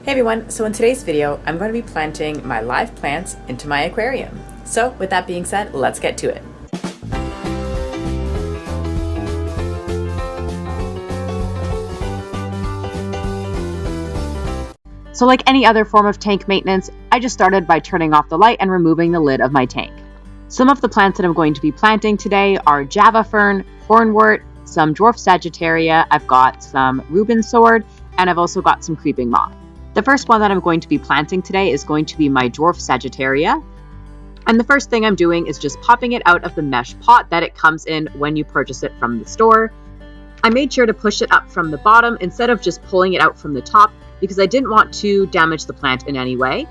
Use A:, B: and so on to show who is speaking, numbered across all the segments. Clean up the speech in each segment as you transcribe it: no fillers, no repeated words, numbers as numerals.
A: Hey everyone, so in today's video, I'm going to be planting my live plants into my aquarium. So with that being said, let's get to it.
B: So like any other form of tank maintenance, I just started by turning off the light and removing the lid of my tank. Some of the plants that I'm going to be planting today are Java fern, hornwort, some dwarf sagittaria, I've got some rubin sword, and I've also got some creeping moth. The first one that I'm going to be planting today is going to be my dwarf sagittaria. And the first thing I'm doing is just popping it out of the mesh pot that it comes in when you purchase it from the store. I made sure to push it up from the bottom instead of just pulling it out from the top because I didn't want to damage the plant in any way.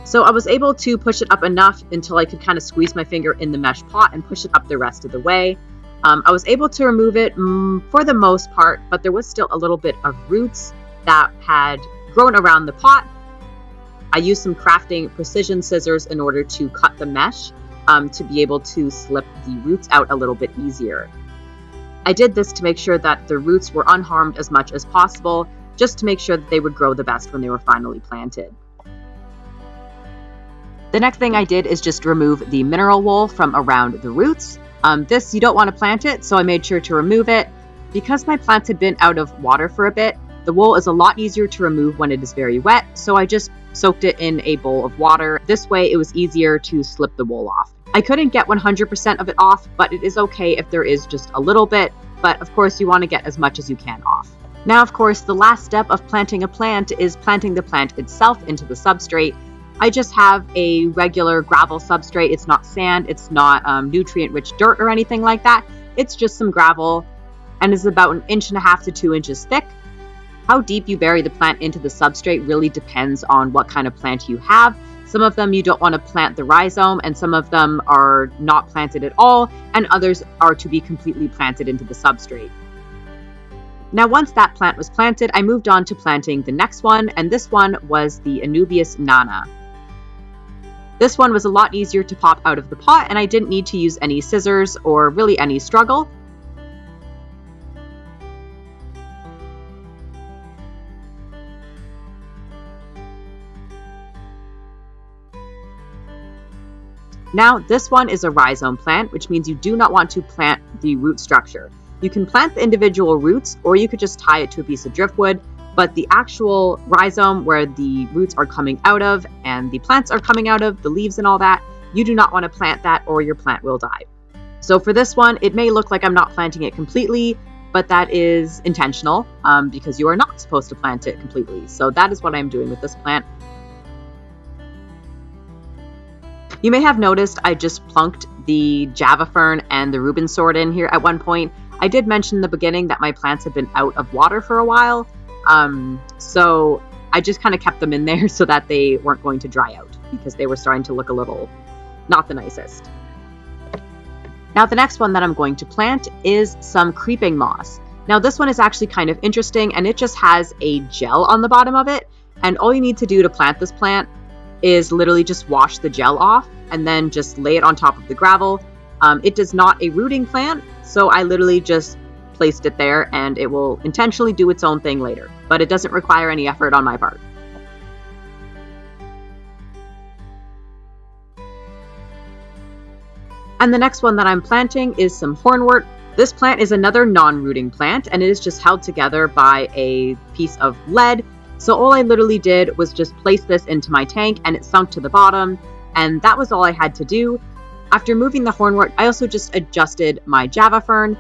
B: So I was able to push it up enough until I could kind of squeeze my finger in the mesh pot and push it up the rest of the way. I was able to remove it for the most part, but there was still a little bit of roots that had grown around the pot. I used some crafting precision scissors in order to cut the mesh to be able to slip the roots out a little bit easier. I did this to make sure that the roots were unharmed as much as possible, just to make sure that they would grow the best when they were finally planted. The next thing I did is just remove the mineral wool from around the roots. This, you don't want to plant it, so I made sure to remove it. Because my plants had been out of water for a bit, the wool is a lot easier to remove when it is very wet, so I just soaked it in a bowl of water. This way it was easier to slip the wool off. I couldn't get 100% of it off, but it is okay if there is just a little bit, but of course you want to get as much as you can off. Now, of course, the last step of planting a plant is planting the plant itself into the substrate. I just have a regular gravel substrate. It's not sand, it's not nutrient-rich dirt or anything like that. It's just some gravel and is about 1.5 inches to 2 inches thick. How deep you bury the plant into the substrate really depends on what kind of plant you have. Some of them you don't want to plant the rhizome, and some of them are not planted at all, and others are to be completely planted into the substrate. Now, once that plant was planted, I moved on to planting the next one, and this one was the anubias nana. This one was a lot easier to pop out of the pot, and I didn't need to use any scissors or really any struggle. Now, this one is a rhizome plant, which means you do not want to plant the root structure. You can plant the individual roots, or you could just tie it to a piece of driftwood, but the actual rhizome where the roots are coming out of and the plants are coming out of, the leaves and all that, you do not want to plant that or your plant will die. So for this one, it may look like I'm not planting it completely, but that is intentional because you are not supposed to plant it completely. So that is what I'm doing with this plant. You may have noticed I just plunked the Java fern and the rubin sword in here at one point. I did mention in the beginning that my plants had been out of water for a while, so I just kind of kept them in there so that they weren't going to dry out because they were starting to look a little not the nicest. Now the next one that I'm going to plant is some creeping moss. Now this one is actually kind of interesting, and it just has a gel on the bottom of it, and all you need to do to plant this plant is literally just wash the gel off and then just lay it on top of the gravel. It is not a rooting plant, so I literally just placed it there, and it will intentionally do its own thing later, but it doesn't require any effort on my part. And the next one that I'm planting is some hornwort. This plant is another non-rooting plant, and it is just held together by a piece of lead. So all I literally did was just place this into my tank, and it sunk to the bottom, and that was all I had to do. After moving the hornwort, I also just adjusted my Java fern.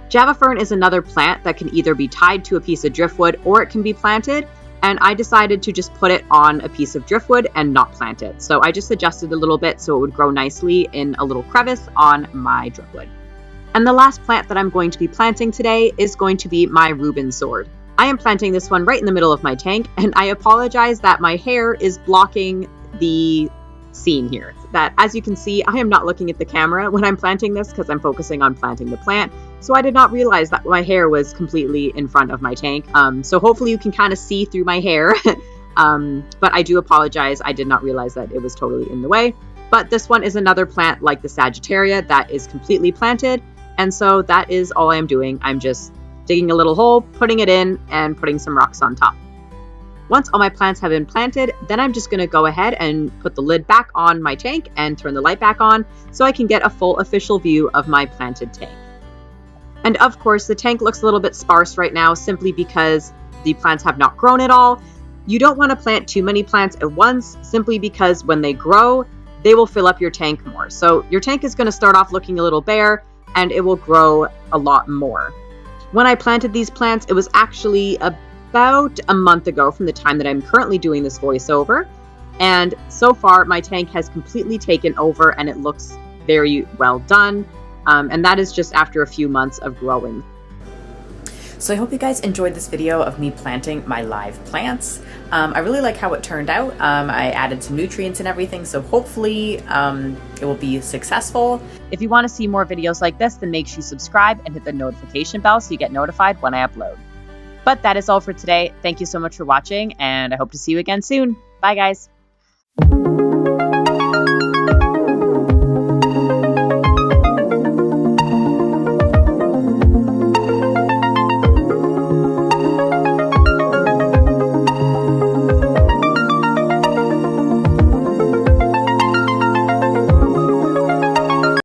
B: Java fern is another plant that can either be tied to a piece of driftwood or it can be planted, and I decided to just put it on a piece of driftwood and not plant it. So I just adjusted a little bit so it would grow nicely in a little crevice on my driftwood. And the last plant that I'm going to be planting today is going to be my rubin sword. I am planting this one right in the middle of my tank, and I apologize that my hair is blocking the scene here. That, as you can see, I am not looking at the camera when I'm planting this because I'm focusing on planting the plant. So I did not realize that my hair was completely in front of my tank. So hopefully you can kind of see through my hair. But I do apologize. I did not realize that it was totally in the way. But this one is another plant like the sagittaria that is completely planted. And so that is all I'm doing. I'm just digging a little hole, putting it in, and putting some rocks on top. Once all my plants have been planted, then I'm just going to go ahead and put the lid back on my tank and turn the light back on so I can get a full official view of my planted tank. And of course, the tank looks a little bit sparse right now simply because the plants have not grown at all. You don't want to plant too many plants at once simply because when they grow, they will fill up your tank more. So your tank is going to start off looking a little bare and it will grow a lot more. When I planted these plants, it was actually about a month ago from the time that I'm currently doing this voiceover. And so far, my tank has completely taken over and it looks very well done. And that is just after a few months of growing.
A: So I hope you guys enjoyed this video of me planting my live plants. I really like how it turned out. I added some nutrients and everything, so hopefully it will be successful.
B: If you want to see more videos like this, then make sure you subscribe and hit the notification bell so you get notified when I upload. But that is all for today. Thank you so much for watching, and I hope to see you again soon. Bye, guys.